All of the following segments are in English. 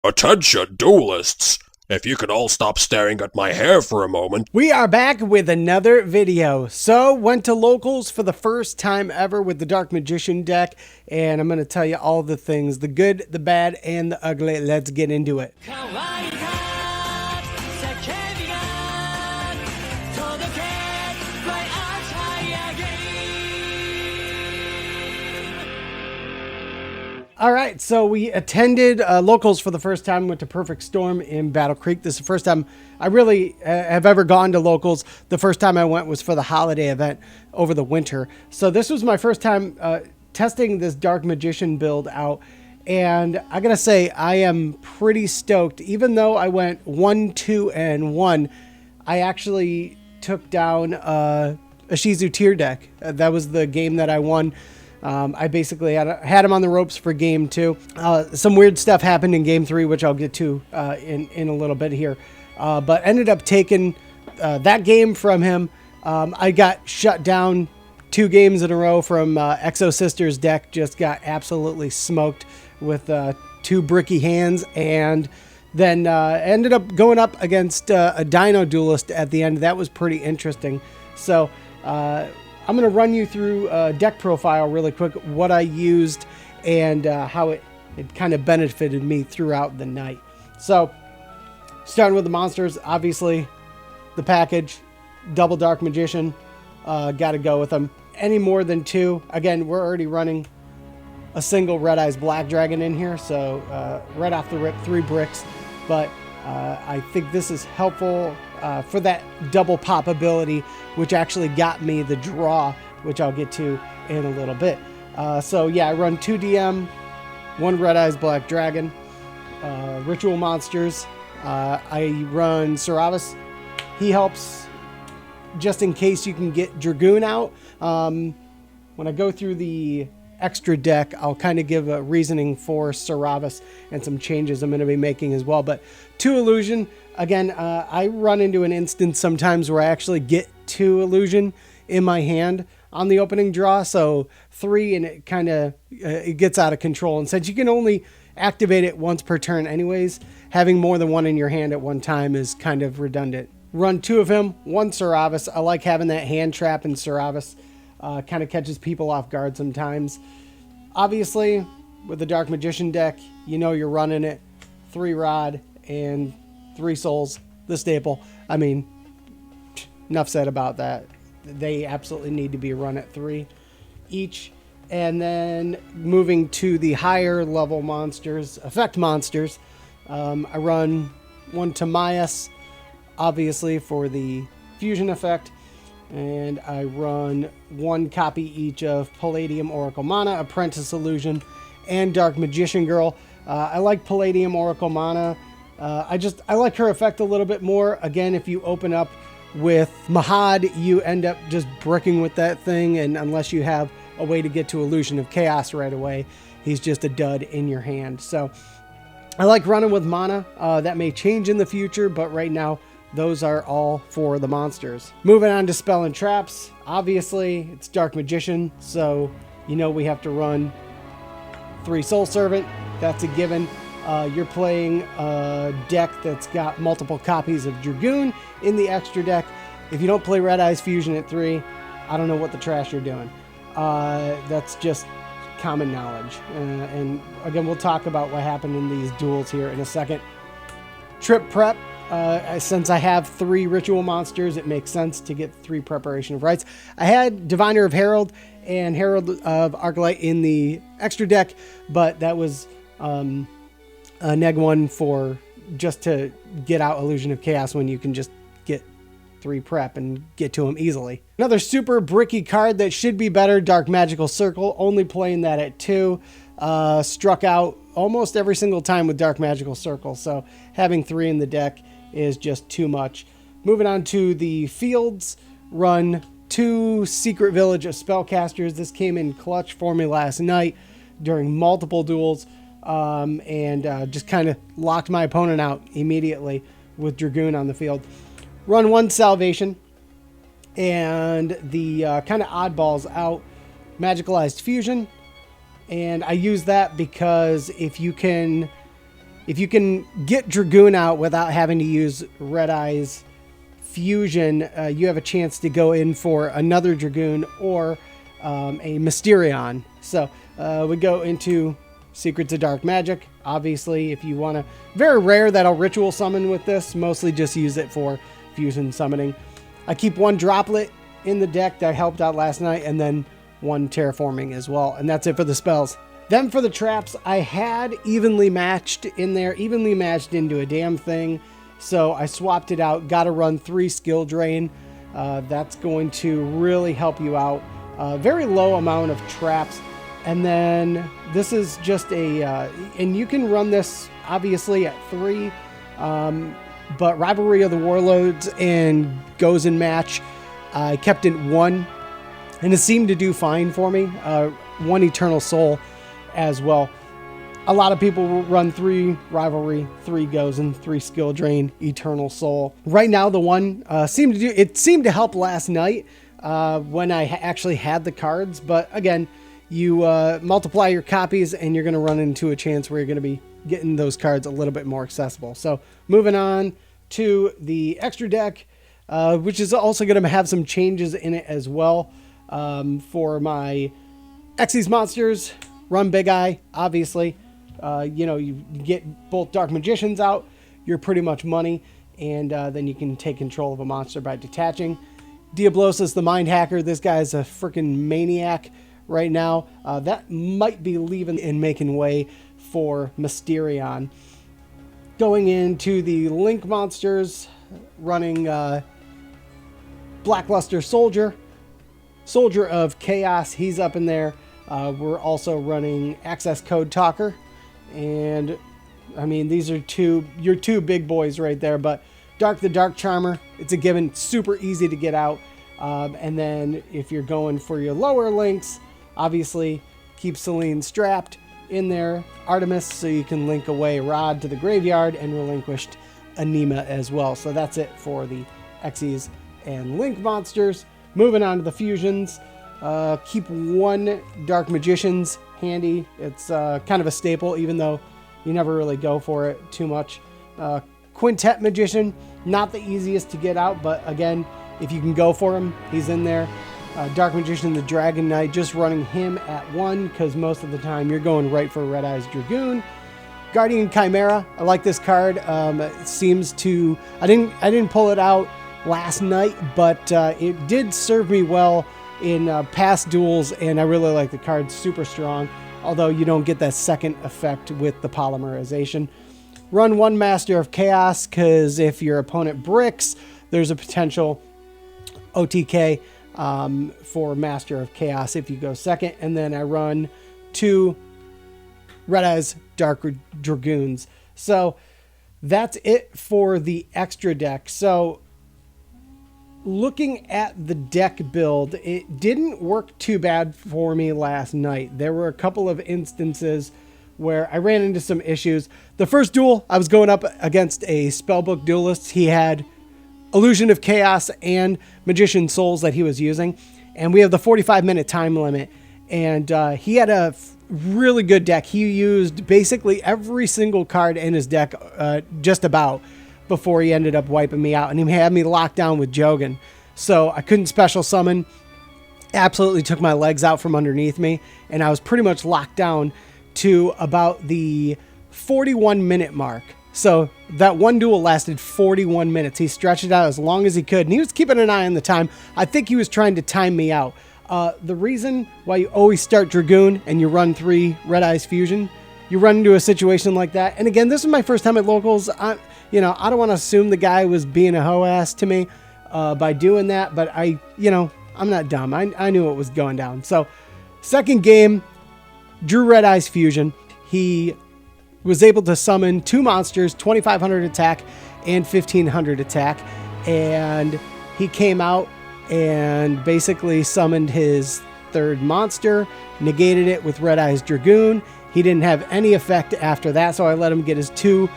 Attention, duelists! If you could all stop staring at my hair for a moment. We are back with another video. So, went to locals for the first time ever with the Dark Magician deck, and I'm going to tell you all the things, the good, the bad, and the ugly. Let's get into it. All right, so we attended locals for the first time, went to Perfect Storm in Battle Creek. This is the first time I really have ever gone to locals. The first time I went was for the holiday event over the winter. So this was my first time testing this Dark Magician build out. And I gotta say, I am pretty stoked. Even though I went 1, 2, and 1, I actually took down a ISHIZU tier deck. That was the game that I won. I basically had him on the ropes for game 2. Some weird stuff happened in game 3, which I'll get to in a little bit here. But ended up taking that game from him. I got shut down 2 games in a row from Exo Sisters deck. Just got absolutely smoked with 2 bricky hands. And then ended up going up against a Dino Duelist at the end. That was pretty interesting. So I'm going to run you through a deck profile really quick, what I used and how it kind of benefited me throughout the night. So, starting with the monsters, obviously the package, double Dark Magician, got to go with them. Any more than 2, again, we're already running a single Red Eyes Black Dragon in here, so right off the rip, 3 bricks, but I think this is helpful for that double pop ability, which actually got me the draw, which I'll get to in a little bit. So yeah, I run 2 DM, 1 Red Eyes Black Dragon, Ritual Monsters. I run Saravis. He helps just in case you can get Dragoon out. When I go through the extra deck, I'll kind of give a reasoning for Saravis and some changes I'm going to be making as well. But 2 Illusion, again, I run into an instance sometimes where I actually get 2 Illusion in my hand on the opening draw. So 3 and it kind of it gets out of control. And since you can only activate it once per turn anyways, having more than 1 in your hand at one time is kind of redundant. Run 2 of him, 1 Saravis. I like having that hand trap in Saravis. Kind of catches people off guard sometimes. Obviously, with the Dark Magician deck, you know you're running it. 3 Rod and 3 Souls, the staple. I mean, enough said about that. They absolutely need to be run at 3 each. And then moving to the higher level monsters, effect monsters, I run 1 Timaeus, obviously for the fusion effect. And I run 1 copy each of Palladium Oracle Mana, Apprentice Illusion, and Dark Magician Girl. I like Palladium Oracle Mana. I like her effect a little bit more. Again, if you open up with Mahad, you end up just bricking with that thing, and unless you have a way to get to Illusion of Chaos right away, he's just a dud in your hand. So I like running with Mana. That may change in the future, but right now, those are all for the monsters. Moving on to Spell and Traps. Obviously, it's Dark Magician, so you know we have to run 3 Soul Servant. That's a given. You're playing a deck that's got multiple copies of Dragoon in the extra deck. If you don't play Red Eyes Fusion at 3, I don't know what the trash you're doing. That's just common knowledge. And again, we'll talk about what happened in these duels here in a second. Trip Prep. Since I have 3 ritual monsters, it makes sense to get 3 preparation of rites. I had Diviner of Herald and Herald of Arclight in the extra deck, but that was a neg 1 for just to get out Illusion of Chaos when you can just get 3 prep and get to him easily. Another super bricky card that should be better, Dark Magical Circle, only playing that at 2. Struck out almost every single time with Dark Magical Circle, so having 3 in the deck is just too much. Moving on to the fields, run 2 Secret Village of Spellcasters. This came in clutch for me last night during multiple duels, and just kind of locked my opponent out immediately with Dragoon on the field. Run 1 Salvation, and the kind of oddballs out, Magicalized Fusion, and I use that because if you can if you can get Dragoon out without having to use Red Eyes Fusion, you have a chance to go in for another Dragoon or a Mysterion. So we go into Secrets of Dark Magic. Obviously, if you want to, very rare that I'll ritual summon with this, mostly just use it for fusion summoning. I keep one droplet in the deck that helped out last night, and then one terraforming as well, and that's it for the spells. Then for the traps, I had evenly matched in there, evenly matched into a damn thing, so I swapped it out. Got to run 3 skill drain. That's going to really help you out. Very low amount of traps. And then this is just a, and you can run this obviously at 3, but Rivalry of the Warlords and Goes in Match, I kept it 1, and it seemed to do fine for me. 1 Eternal Soul as well. A lot of people will run 3 Rivalry, 3 Goes, and 3 Skill Drain, Eternal Soul. Right now, the one seemed to help last night when I actually had the cards, but again, you multiply your copies and you're going to run into a chance where you're going to be getting those cards a little bit more accessible. So moving on to the extra deck, which is also going to have some changes in it as well. For my Xyz monsters, run Big Eye, obviously. You get both Dark Magicians out, you're pretty much money, and then you can take control of a monster by detaching. Diablosis, the Mind Hacker, this guy's a freaking maniac right now. That might be leaving and making way for Mysterion. Going into the Link monsters, running Blackluster Soldier, Soldier of Chaos, he's up in there. We're also running Access Code Talker, and I mean, these are your two big boys right there. But Dark the Dark Charmer, it's a given, super easy to get out. And then if you're going for your lower links, obviously keep Selene strapped in there. Artemis, so you can link away Rod to the graveyard, and relinquished Anima as well. So that's it for the Xyz and Link monsters. Moving on to the fusions. Keep 1 Dark Magicians handy. It's kind of a staple, even though you never really go for it too much. Quintet Magician, not the easiest to get out, but again, if you can go for him, he's in there. Dark Magician, the Dragon Knight, just running him at 1, because most of the time you're going right for Red Eyes Dragoon. Guardian Chimera, I like this card. It seems to, I didn't pull it out last night, but it did serve me well in past duels, and I really like the card. Super strong, although you don't get that second effect with the polymerization. Run 1 Master of Chaos, because if your opponent bricks, there's a potential OTK for Master of Chaos if you go second. And then I run 2 Red Eyes Dark Dragoons. So that's it for the extra deck. So looking at the deck build, it didn't work too bad for me last night. There were a couple of instances where I ran into some issues. The first duel, I was going up against a Spellbook Duelist. He had Illusion of Chaos and Magician Souls that he was using, and we have the 45-minute time limit, and he had a really good deck. He used basically every single card in his deck just about before he ended up wiping me out, and he had me locked down with Jogan, so I couldn't special summon. Absolutely took my legs out from underneath me, and I was pretty much locked down to about the 41-minute mark. So that one duel lasted 41 minutes. He stretched it out as long as he could, and he was keeping an eye on the time. I think he was trying to time me out. The reason why you always start Dragoon and you run 3 Red Eyes Fusion, you run into a situation like that. And again, this is my first time at locals. I don't want to assume the guy was being a hoe ass to me by doing that, but I'm not dumb. I knew what was going down. So second game, drew Red Eyes Fusion. He was able to summon 2 monsters, 2,500 attack and 1,500 attack. And he came out and basically summoned his 3rd monster, negated it with Red Eyes Dragoon. He didn't have any effect after that, so I let him get his 2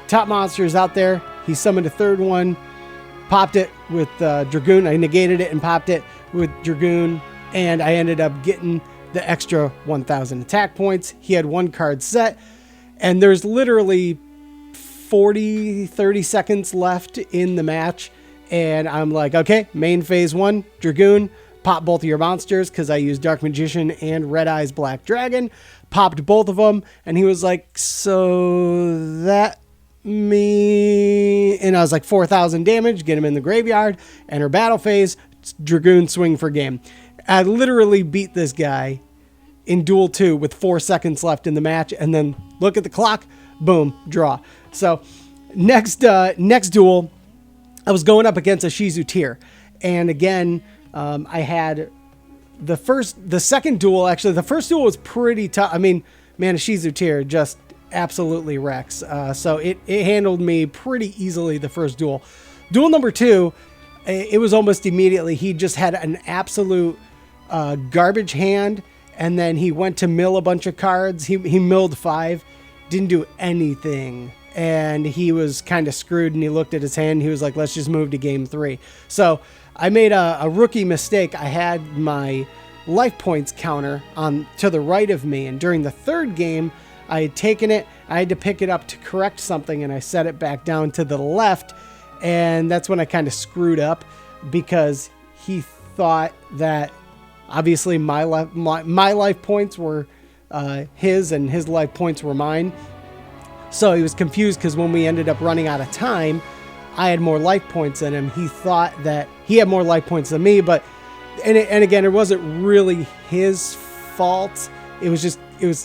top monsters out there. He summoned a 3rd one, popped it with Dragoon. I negated it and popped it with Dragoon, and I ended up getting the extra 1,000 attack points. He had 1 card set, and there's literally 30 seconds left in the match. And I'm like, okay, main phase 1, Dragoon, pop both of your monsters because I used Dark Magician and Red Eyes Black Dragon. Popped both of them, and he was like, so that me... And I was like, 4,000 damage, get him in the graveyard, enter battle phase, Dragoon swing for game. I literally beat this guy in Duel 2 with 4 seconds left in the match, and then look at the clock, boom, draw. So next duel, I was going up against a ISHIZU tier, and again, I had the second duel. Actually, the first duel was pretty tough. I mean, man, ISHIZU tier just absolutely wrecks. So it handled me pretty easily the first duel. Duel number 2, it was almost immediately. He just had an absolute garbage hand, and then he went to mill a bunch of cards. He milled 5, didn't do anything. And he was kind of screwed, and he looked at his hand. He was like, let's just move to game 3. So I made a rookie mistake. I had my life points counter on to the right of me. And during the third game, I had taken it. I had to pick it up to correct something, and I set it back down to the left. And that's when I kind of screwed up because he thought that obviously my life points were his and his life points were mine. So he was confused because when we ended up running out of time, I had more life points than him. He thought that he had more life points than me, but, and again, it wasn't really his fault. It was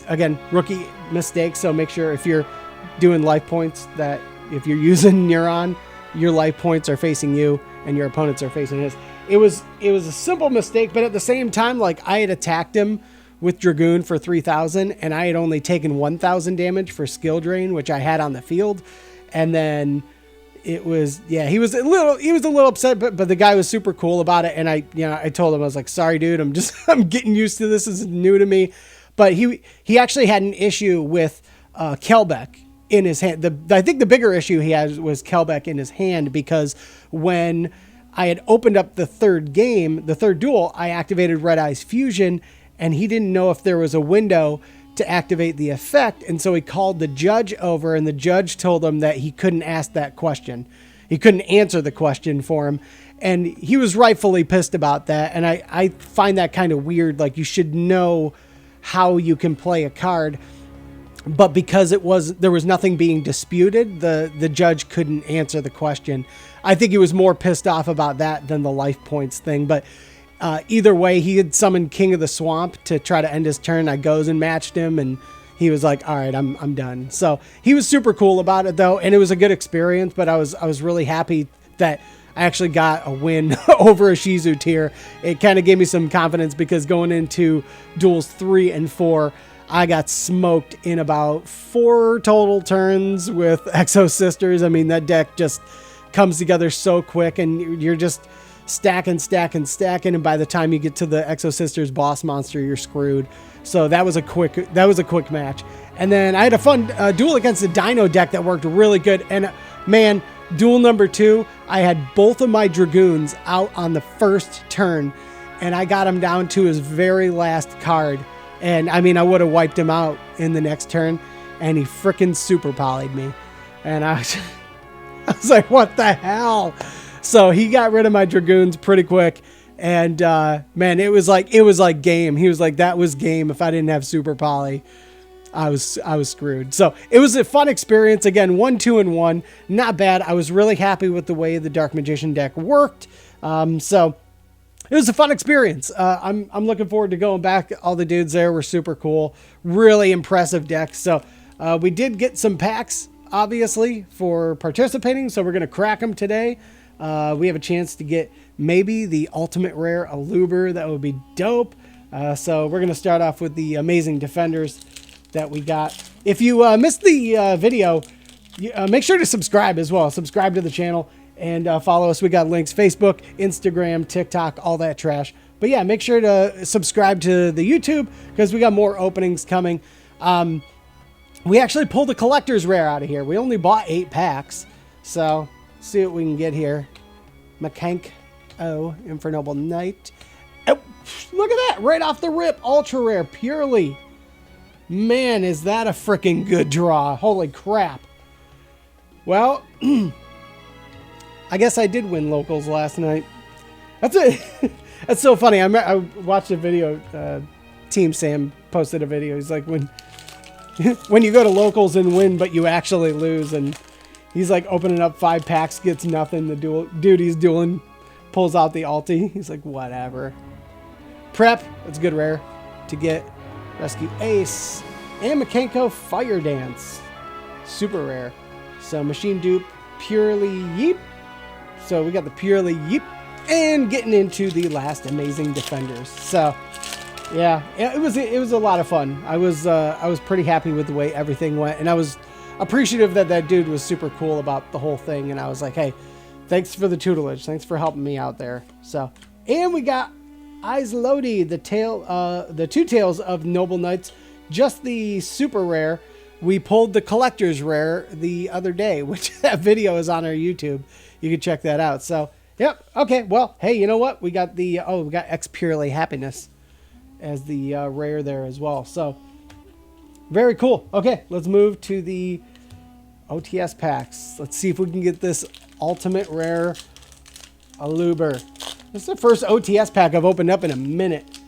again, rookie mistake. So make sure if you're doing life points that if you're using Neuron, your life points are facing you and your opponents are facing his. It was a simple mistake, but at the same time, like I had attacked him with Dragoon for 3,000, and I had only taken 1,000 damage for skill drain, which I had on the field. And then it was, yeah, he was a little upset, but the guy was super cool about it. And I told him, I was like, sorry, dude, I'm getting used to this. This is new to me. But he actually had an issue with Kelbeck in his hand. I think the bigger issue he had was Kelbeck in his hand, because when I had opened up the third duel, I activated Red Eyes Fusion, and he didn't know if there was a window to activate the effect. And so he called the judge over, and the judge told him that he couldn't ask that question. He couldn't answer the question for him. And he was rightfully pissed about that. And I find that kind of weird. Like, you should know how you can play a card, but because there was nothing being disputed, the judge couldn't answer the question. I think he was more pissed off about that than the life points thing. But either way, he had summoned King of the Swamp to try to end his turn. I goes and matched him, and he was like, all right, I'm done. So he was super cool about it, though, and it was a good experience. But I was really happy that I actually got a win over a ISHIZU tier. It kind of gave me some confidence, because going into duels 3 and 4, I got smoked in about 4 total turns with Exo Sisters. I mean, that deck just comes together so quick, and you're just stacking, and by the time you get to the Exo Sisters boss monster, you're screwed. So that was a quick match. And then I had a fun duel against the Dino deck that worked really good. And man, duel number 2, I had both of my Dragoons out on the first turn, and I got him down to his very last card. And I mean, I would have wiped him out in the next turn, and he freaking super poly'd me. And I was like, what the hell? So he got rid of my Dragoons pretty quick. And man, it was like game. He was like, that was game. If I didn't have super poly, I was screwed. So it was a fun experience. Again, 1, 2, and 1, not bad. I was really happy with the way the Dark Magician deck worked. So it was a fun experience. I'm looking forward to going back. All the dudes there were super cool, really impressive decks. So we did get some packs, obviously, for participating. So we're going to crack them today. We have a chance to get maybe the ultimate rare Aluber. That would be dope. So we're going to start off with the amazing defenders that we got. If you missed the video, make sure to subscribe as well. Subscribe to the channel and follow us. We got links: Facebook, Instagram, TikTok, all that trash. But yeah, make sure to subscribe to the YouTube, because we got more openings coming. We actually pulled a collector's rare out of here. We only bought 8 packs. So see what we can get here. Makank Infernoble Knight. Oh, look at that, right off the rip, ultra rare, purely. Man, is that a freaking good draw. Holy crap. Well, I guess I did win locals last night. That's it. That's so funny. I watched a video. Team Sam posted a video. He's like, when you go to locals and win, but you actually lose, and he's like opening up 5 packs, gets nothing. The dude he's dueling pulls out the ulti. He's like, whatever. Prep. That's good rare to get. Rescue Ace and Makenko Fire Dance. Super rare. So Machine Dupe, Purely Yeep. So we got the Purely Yeep. And getting into the last Amazing Defenders. So yeah, it was a lot of fun. I was pretty happy with the way everything went, and I was appreciative that dude was super cool about the whole thing. And I was like, hey, thanks for the tutelage, thanks for helping me out there. So, and we got ISHIZU, the 2 tails of Noble Knights, just the super rare. We pulled the collector's rare the other day, which that video is on our YouTube. You can check that out. So, yep. Okay. Well, hey, you know what? We got we got X Purely Happiness as the rare there as well. So, very cool. Okay, let's move to the OTS packs. Let's see if we can get this ultimate rare Aluber. This is the first OTS pack I've opened up in a minute.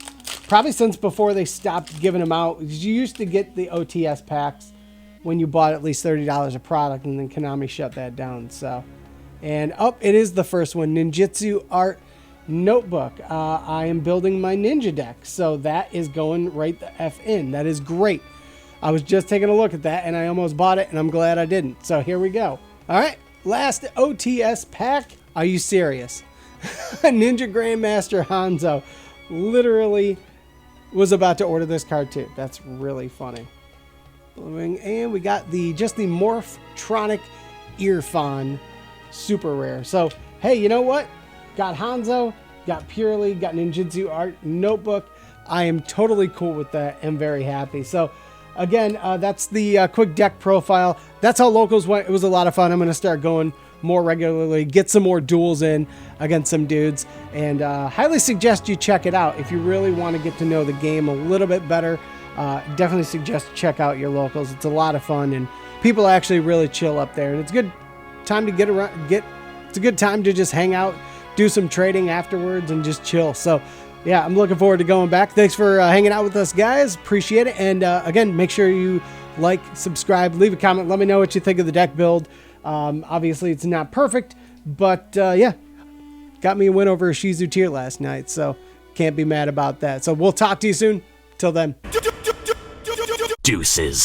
Probably since before they stopped giving them out. You used to get the OTS packs when you bought at least $30 a product, and then Konami shut that down. So, and it is the first one, Ninjutsu Art Notebook. I am building my ninja deck, so that is going right the F in. That is great. I was just taking a look at that, and I almost bought it, and I'm glad I didn't. So here we go. All right, last OTS pack. Are you serious? Ninja Grandmaster Hanzo. Literally was about to order this card too. That's really funny. And we got just the Morphtronic Earphone, super rare. So hey, you know what? Got Hanzo, got Purely, got Ninjutsu Art Notebook. I am totally cool with that and very happy. So again, that's the quick deck profile. That's how locals went. It was a lot of fun. I'm going to start going more regularly, get some more duels in against some dudes, and highly suggest you check it out. If you really want to get to know the game a little bit better, definitely suggest check out your locals. It's a lot of fun, and people actually really chill up there, and it's a good time to it's a good time to just hang out, do some trading afterwards, and just chill. So yeah, I'm looking forward to going back. Thanks for hanging out with us, guys. Appreciate it. And again, make sure you like, subscribe, leave a comment. Let me know what you think of the deck build. Obviously, it's not perfect, but yeah, got me a win over a ISHIZU tier last night, so can't be mad about that. So we'll talk to you soon. Till then. Deuces.